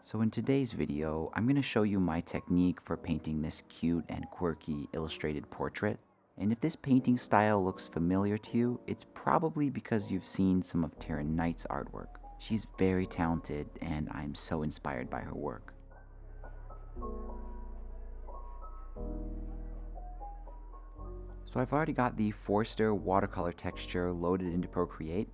So in today's video, I'm going to show you my technique for painting this cute and quirky illustrated portrait. And if this painting style looks familiar to you, it's probably because you've seen some of Taryn Knight's artwork. She's very talented and I'm so inspired by her work. So I've already got the Forster watercolor texture loaded into Procreate.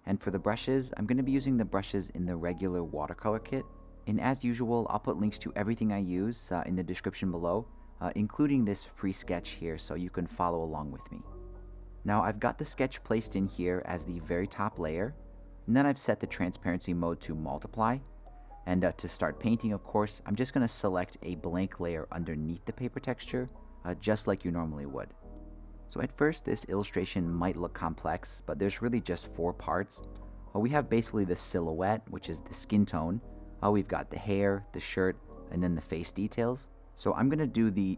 And for the brushes, I'm going to be using the brushes in the regular watercolor kit. And as usual, I'll put links to everything I use in the description below, including this free sketch here so you can follow along with me. Now I've got the sketch placed in here as the very top layer, and then I've set the transparency mode to multiply. And to start painting, of course, I'm just going to select a blank layer underneath the paper texture, just like you normally would. So at first, this illustration might look complex, but there's really just 4 parts. We have basically the silhouette, which is the skin tone. We've got the hair, the shirt, and then the face details. So I'm going to do the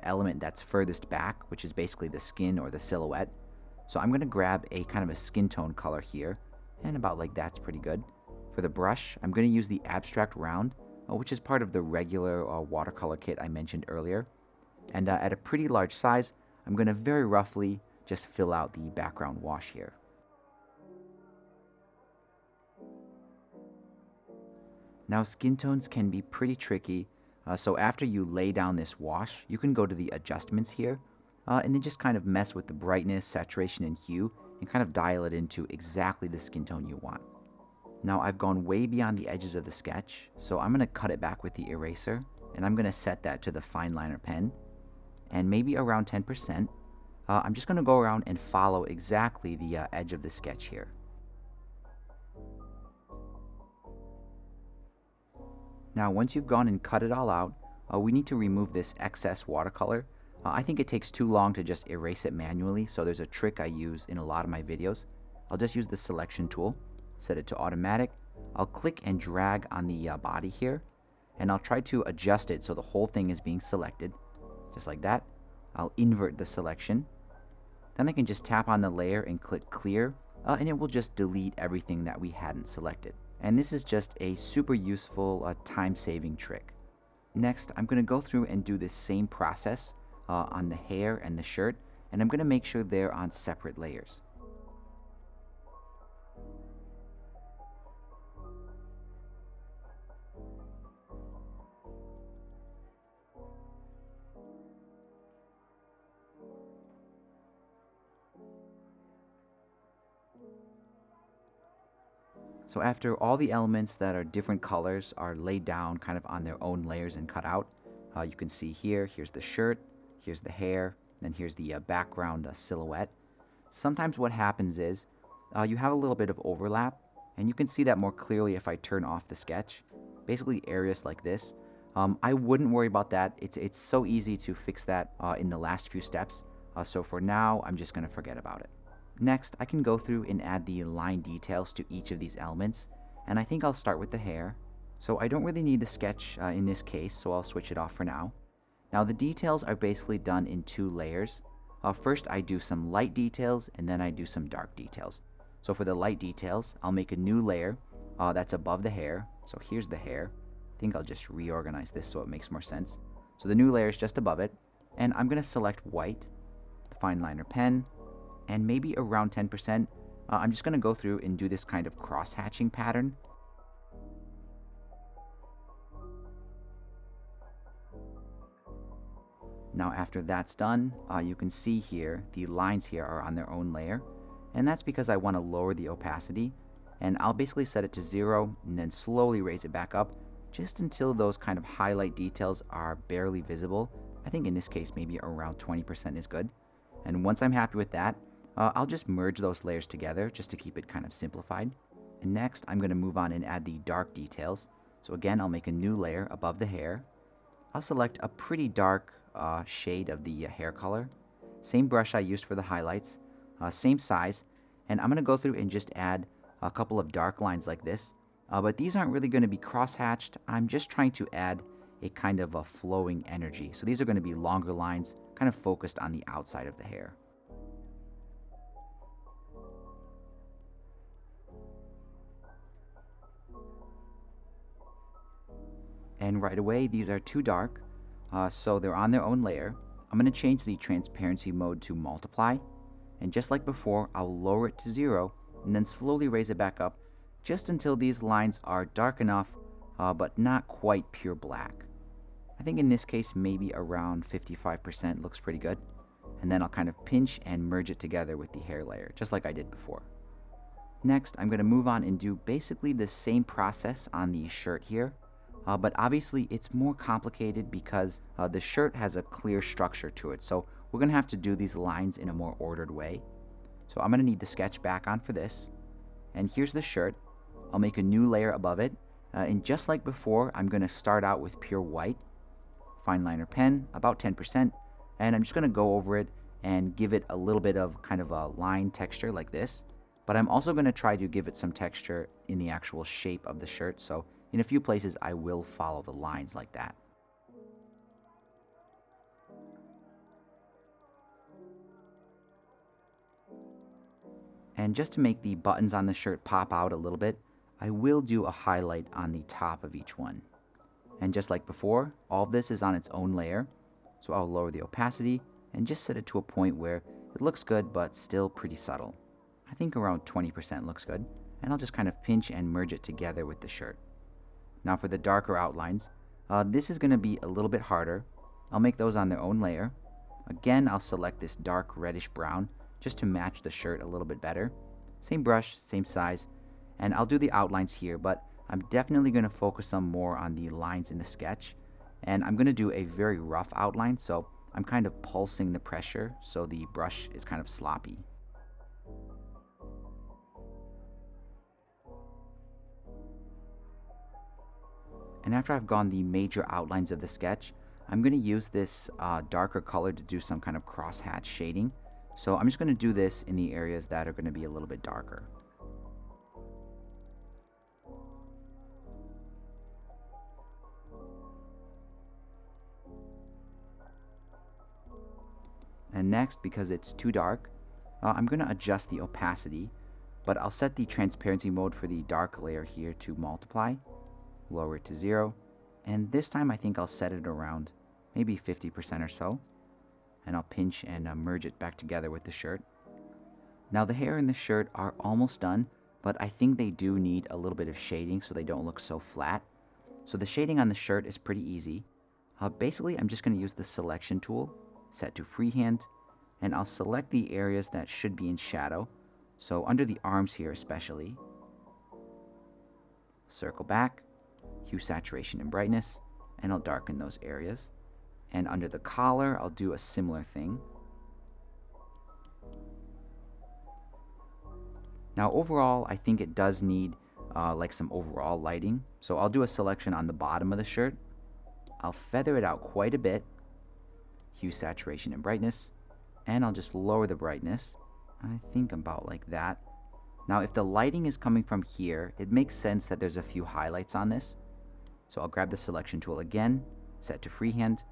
element that's furthest back, which is basically the skin or the silhouette. So I'm going to grab a kind of a skin tone color here, and about like that's pretty good. For the brush, I'm going to use the abstract round, which is part of the regular watercolor kit I mentioned earlier. And at a pretty large size, I'm going to very roughly just fill out the background wash here. Now skin tones can be pretty tricky, so after you lay down this wash, you can go to the adjustments here, and then just kind of mess with the brightness, saturation, and hue, and kind of dial it into exactly the skin tone you want. Now I've gone way beyond the edges of the sketch, so I'm going to cut it back with the eraser, and I'm going to set that to the fine liner pen, and maybe around 10%. I'm just going to go around and follow exactly the edge of the sketch here. Now once you've gone and cut it all out, we need to remove this excess watercolor. I think it takes too long to just erase it manually, so there's a trick I use in a lot of my videos. I'll just use the selection tool, set it to automatic. I'll click and drag on the body here, and I'll try to adjust it so the whole thing is being selected, just like that. I'll invert the selection. Then I can just tap on the layer and click clear, and it will just delete everything that we hadn't selected. And this is just a super useful time-saving trick. Next, I'm going to go through and do this same process on the hair and the shirt, and I'm going to make sure they're on separate layers. So after all the elements that are different colors are laid down kind of on their own layers and cut out, you can see here's the shirt, here's the hair, then here's the background silhouette. Sometimes what happens is you have a little bit of overlap, and you can see that more clearly if I turn off the sketch. Basically areas like this. I wouldn't worry about that. It's so easy to fix that in the last few steps. So for now, I'm just going to forget about it. Next, I can go through and add the line details to each of these elements, and I think I'll start with the hair. So I don't really need the sketch in this case, so I'll switch it off for now. Now the details are basically done in 2 layers. First I do some light details, and then I do some dark details. So for the light details, I'll make a new layer that's above the hair. So here's the hair. I think I'll just reorganize this so it makes more sense. So the new layer is just above it, and I'm going to select white, the fine liner pen, and maybe around 10%, I'm just going to go through and do this kind of cross-hatching pattern. Now after that's done, you can see here, the lines here are on their own layer, and that's because I want to lower the opacity, and I'll basically set it to 0, and then slowly raise it back up, just until those kind of highlight details are barely visible. I think in this case, maybe around 20% is good. And once I'm happy with that, I'll just merge those layers together just to keep it kind of simplified. And next, I'm going to move on and add the dark details. So again, I'll make a new layer above the hair. I'll select a pretty dark shade of the hair color. Same brush I used for the highlights, same size. And I'm going to go through and just add a couple of dark lines like this. But these aren't really going to be cross-hatched. I'm just trying to add a kind of a flowing energy. So these are going to be longer lines, kind of focused on the outside of the hair. And right away, these are too dark, so they're on their own layer. I'm going to change the transparency mode to multiply, and just like before, I'll lower it to 0 and then slowly raise it back up just until these lines are dark enough, but not quite pure black. I think in this case, maybe around 55% looks pretty good. And then I'll kind of pinch and merge it together with the hair layer, just like I did before. Next, I'm going to move on and do basically the same process on the shirt here, but obviously it's more complicated because the shirt has a clear structure to it, so we're going to have to do these lines in a more ordered way. So I'm going to need the sketch back on for this, and here's the shirt. I'll make a new layer above it, and just like before, I'm going to start out with pure white, fine liner pen, about 10%, and I'm just going to go over it and give it a little bit of kind of a line texture like this. But I'm also going to try to give it some texture in the actual shape of the shirt, so in a few places I will follow the lines like that. And just to make the buttons on the shirt pop out a little bit, I will do a highlight on the top of each one. And just like before, all of this is on its own layer, so I'll lower the opacity and just set it to a point where it looks good but still pretty subtle. I think around 20% looks good, and I'll just kind of pinch and merge it together with the shirt. Now for the darker outlines, this is going to be a little bit harder. I'll make those on their own layer. Again, I'll select this dark reddish brown just to match the shirt a little bit better. Same brush, same size, and I'll do the outlines here, but I'm definitely going to focus some more on the lines in the sketch, and I'm going to do a very rough outline, so I'm kind of pulsing the pressure so the brush is kind of sloppy. And after I've gone the major outlines of the sketch, I'm going to use this darker color to do some kind of crosshatch shading. So I'm just going to do this in the areas that are going to be a little bit darker. And next, because it's too dark, I'm going to adjust the opacity, but I'll set the transparency mode for the dark layer here to multiply, lower it to 0, and this time I think I'll set it around maybe 50% or so, and I'll pinch and merge it back together with the shirt. Now the hair and the shirt are almost done, but I think they do need a little bit of shading so they don't look so flat. So the shading on the shirt is pretty easy. Basically, I'm just going to use the selection tool, set to freehand, and I'll select the areas that should be in shadow. So under the arms here especially, circle back, hue, saturation, and brightness, and I'll darken those areas. And under the collar, I'll do a similar thing. Now overall, I think it does need like some overall lighting. So I'll do a selection on the bottom of the shirt. I'll feather it out quite a bit, hue, saturation, and brightness, and I'll just lower the brightness. I think about like that. Now if the lighting is coming from here, it makes sense that there's a few highlights on this. So I'll grab the selection tool again, set to freehand,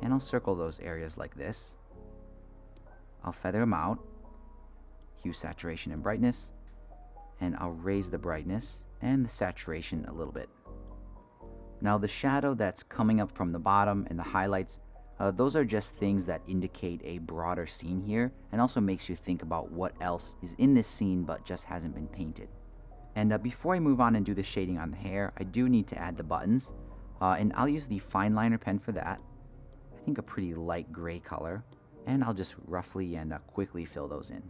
and I'll circle those areas like this. I'll feather them out, hue, saturation, and brightness, and I'll raise the brightness and the saturation a little bit. Now the shadow that's coming up from the bottom and the highlights, those are just things that indicate a broader scene here and also makes you think about what else is in this scene but just hasn't been painted. And before I move on and do the shading on the hair, I do need to add the buttons, and I'll use the fine liner pen for that. I think a pretty light gray color, and I'll just roughly and quickly fill those in.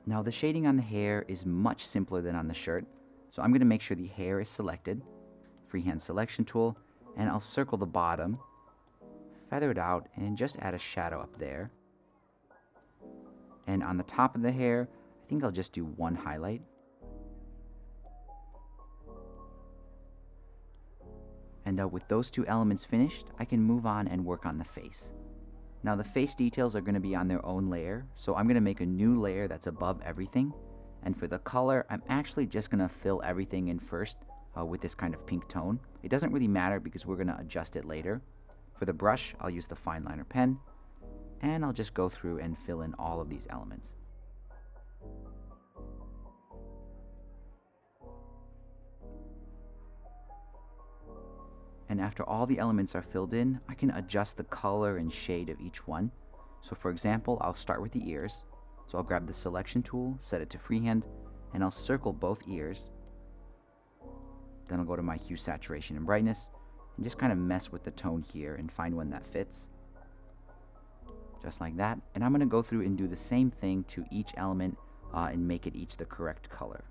Now the shading on the hair is much simpler than on the shirt, so I'm going to make sure the hair is selected, freehand selection tool, and I'll circle the bottom, feather it out, and just add a shadow up there. And on the top of the hair, I think I'll just do one highlight. And with those two elements finished, I can move on and work on the face. Now the face details are going to be on their own layer, so I'm going to make a new layer that's above everything. And for the color, I'm actually just going to fill everything in first with this kind of pink tone. It doesn't really matter because we're going to adjust it later. For the brush, I'll use the fine liner pen, and I'll just go through and fill in all of these elements. And after all the elements are filled in, I can adjust the color and shade of each one. So for example, I'll start with the ears. So I'll grab the selection tool, set it to freehand, and I'll circle both ears. Then I'll go to my hue, saturation, and brightness, and just kind of mess with the tone here and find one that fits. Just like that. And I'm going to go through and do the same thing to each element and make it each the correct color.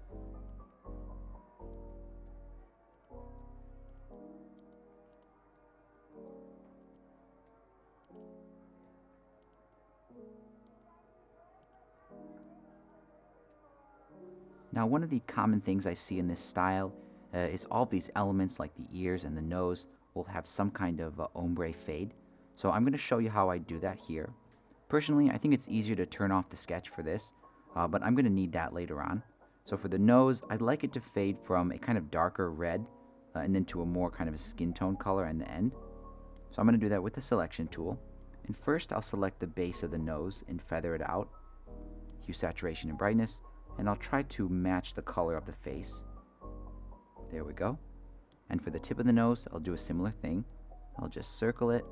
Now, one of the common things I see in this style is all of these elements like the ears and the nose will have some kind of ombre fade. So I'm going to show you how I do that here. Personally, I think it's easier to turn off the sketch for this, but I'm going to need that later on. So for the nose, I'd like it to fade from a kind of darker red and then to a more kind of a skin tone color in the end. So I'm going to do that with the selection tool. And first, I'll select the base of the nose and feather it out, hue, saturation, and brightness, and I'll try to match the color of the face. There we go. And for the tip of the nose, I'll do a similar thing. I'll just circle it,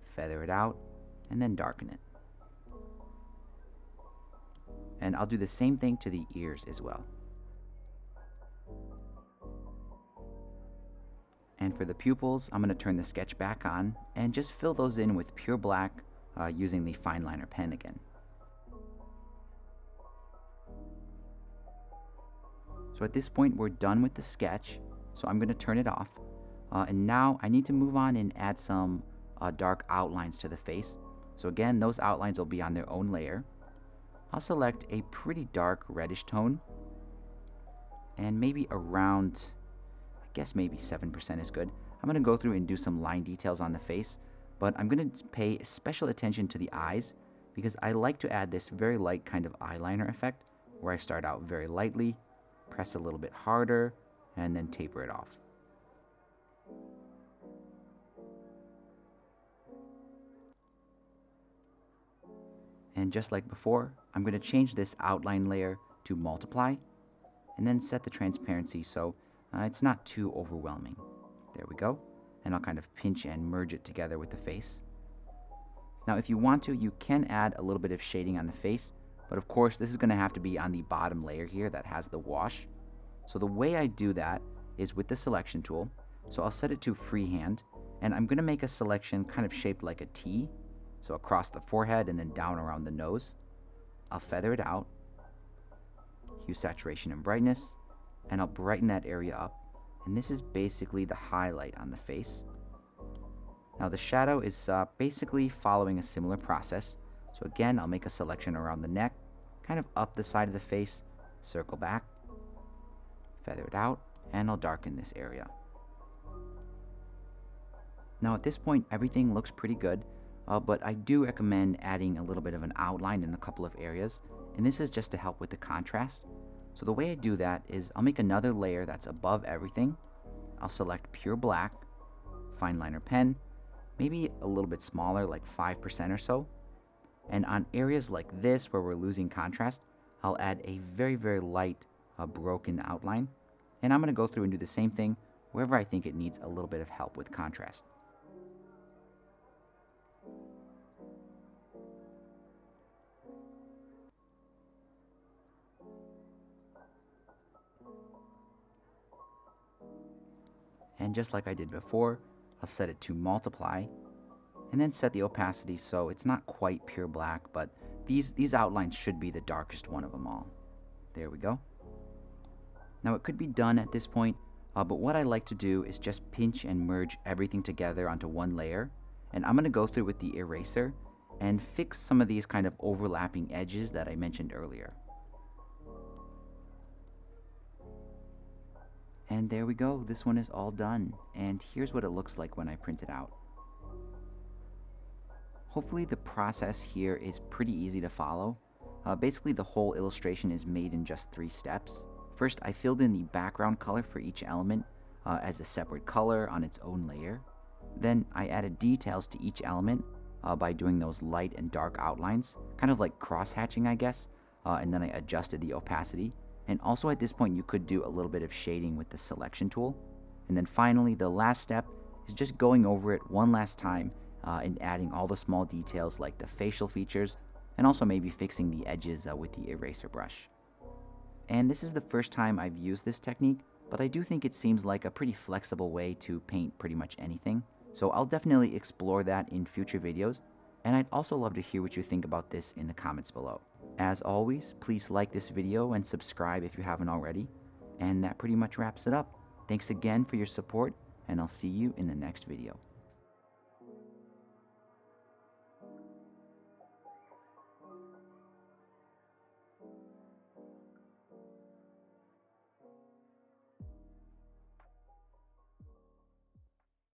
feather it out, and then darken it. And I'll do the same thing to the ears as well. And for the pupils, I'm going to turn the sketch back on and just fill those in with pure black using the fine liner pen again. So at this point, we're done with the sketch, so I'm going to turn it off. And now I need to move on and add some dark outlines to the face. So again, those outlines will be on their own layer. I'll select a pretty dark reddish tone, and maybe around, I guess maybe 7% is good. I'm going to go through and do some line details on the face, but I'm going to pay special attention to the eyes because I like to add this very light kind of eyeliner effect where I start out very lightly, press a little bit harder, and then taper it off. And just like before, I'm going to change this outline layer to multiply, and then set the transparency so it's not too overwhelming. There we go. And I'll kind of pinch and merge it together with the face. Now, if you want to, you can add a little bit of shading on the face, but of course, this is going to have to be on the bottom layer here that has the wash. So the way I do that is with the selection tool. So I'll set it to freehand, and I'm going to make a selection kind of shaped like a T. So across the forehead and then down around the nose. I'll feather it out, hue, saturation, and brightness, and I'll brighten that area up. And this is basically the highlight on the face. Now the shadow is basically following a similar process. So again, I'll make a selection around the neck, kind of up the side of the face, circle back, feather it out, and I'll darken this area. Now at this point, everything looks pretty good. But I do recommend adding a little bit of an outline in a couple of areas, and this is just to help with the contrast. So the way I do that is I'll make another layer that's above everything. I'll select pure black, fine liner pen, maybe a little bit smaller, like 5% or so. And on areas like this where we're losing contrast, I'll add a very, very light broken outline. And I'm going to go through and do the same thing wherever I think it needs a little bit of help with contrast. And just like I did before, I'll set it to multiply and then set the opacity so it's not quite pure black, but these outlines should be the darkest one of them all. There we go. Now it could be done at this point, but what I like to do is just pinch and merge everything together onto one layer. And I'm going to go through with the eraser and fix some of these kind of overlapping edges that I mentioned earlier. And there we go, this one is all done, and here's what it looks like when I print it out. Hopefully the process here is pretty easy to follow. Basically the whole illustration is made in just 3 steps. First, I filled in the background color for each element as a separate color on its own layer. Then I added details to each element by doing those light and dark outlines, kind of like cross-hatching, I guess, and then I adjusted the opacity. And also at this point, you could do a little bit of shading with the selection tool. And then finally, the last step is just going over it one last time and adding all the small details like the facial features and also maybe fixing the edges with the eraser brush. And this is the first time I've used this technique, but I do think it seems like a pretty flexible way to paint pretty much anything. So I'll definitely explore that in future videos, and I'd also love to hear what you think about this in the comments below. As always, please like this video and subscribe if you haven't already. And that pretty much wraps it up. Thanks again for your support, and I'll see you in the next video.